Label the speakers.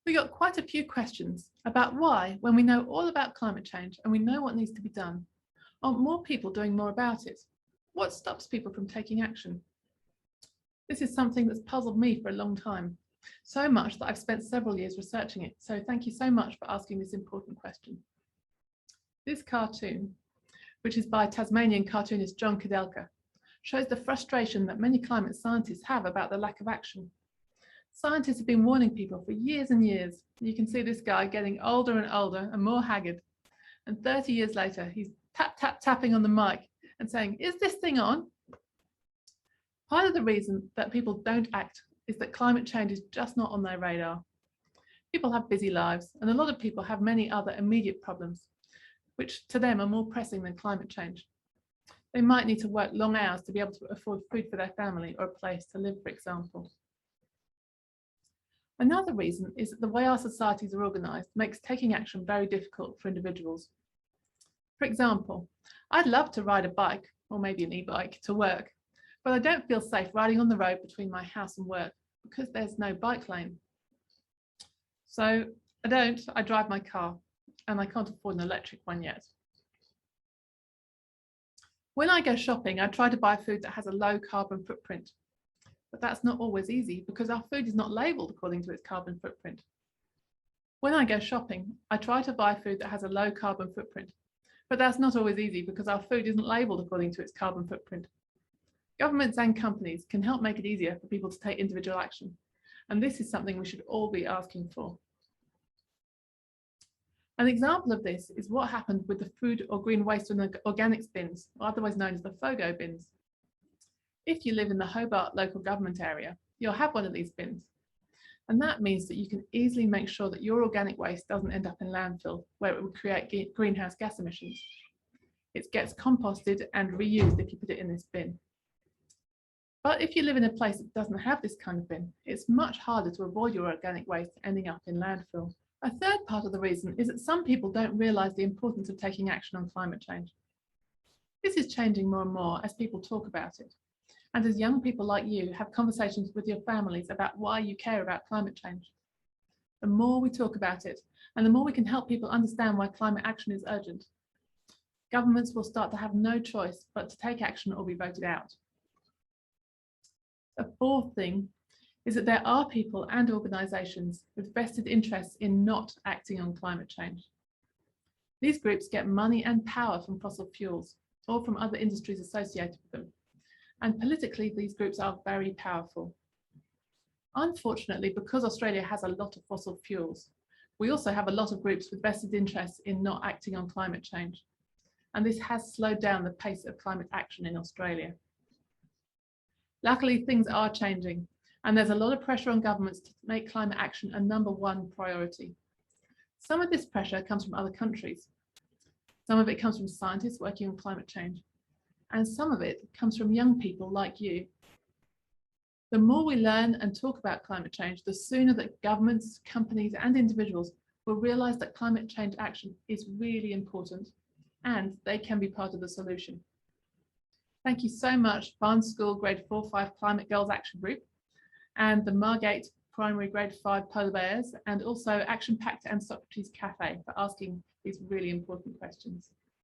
Speaker 1: We got quite a few questions about why, when we know all about climate change and we know what needs to be done, aren't more people doing more about it? What stops people from taking action? This is something that's puzzled me for a long time, so much that I've spent several years researching it, so thank you so much for asking this important question. This cartoon, which is by Tasmanian cartoonist John Kudelka, shows the frustration that many climate scientists have about the lack of action. Scientists have been warning people for years and years. You can see this guy getting older and older and more haggard. And 30 years later, he's tapping on the mic and saying, "Is this thing on?" Part of the reason that people don't act is that climate change is just not on their radar. People have busy lives, and a lot of people have many other immediate problems, which to them are more pressing than climate change. They might need to work long hours to be able to afford food for their family or a place to live, for example. Another reason is that the way our societies are organised makes taking action very difficult for individuals. For example, I'd love to ride a bike, or maybe an e-bike, to work, but I don't feel safe riding on the road between my house and work because there's no bike lane. So I drive my car, and I can't afford an electric one yet. When I go shopping, I try to buy food that has a low carbon footprint. But that's not always easy because our food is not labelled according to its carbon footprint. When I go shopping, I try to buy food that has a low carbon footprint, but that's not always easy because our food isn't labelled according to its carbon footprint. Governments and companies can help make it easier for people to take individual action, and this is something we should all be asking for. An example of this is what happened with the food or green waste and organics bins, or otherwise known as the FOGO bins. If you live in the Hobart local government area, you'll have one of these bins. And that means that you can easily make sure that your organic waste doesn't end up in landfill, where it would create greenhouse gas emissions. It gets composted and reused if you put it in this bin. But if you live in a place that doesn't have this kind of bin, it's much harder to avoid your organic waste ending up in landfill. A third part of the reason is that some people don't realise the importance of taking action on climate change. This is changing more and more as people talk about it. And as young people like you have conversations with your families about why you care about climate change. The more we talk about it, and the more we can help people understand why climate action is urgent, governments will start to have no choice but to take action or be voted out. A fourth thing is that there are people and organisations with vested interests in not acting on climate change. These groups get money and power from fossil fuels or from other industries associated with them. And politically, these groups are very powerful. Unfortunately, because Australia has a lot of fossil fuels, we also have a lot of groups with vested interests in not acting on climate change. And this has slowed down the pace of climate action in Australia. Luckily, things are changing, and there's a lot of pressure on governments to make climate action a #1 priority. Some of this pressure comes from other countries. Some of it comes from scientists working on climate change. And some of it comes from young people like you. The more we learn and talk about climate change, the sooner that governments, companies, and individuals will realise that climate change action is really important and they can be part of the solution. Thank you so much, Barnes School Grade 4-5 Climate Girls Action Group and the Margate Primary Grade 5 Polar Bears, and also Action Pact and Socrates Cafe for asking these really important questions.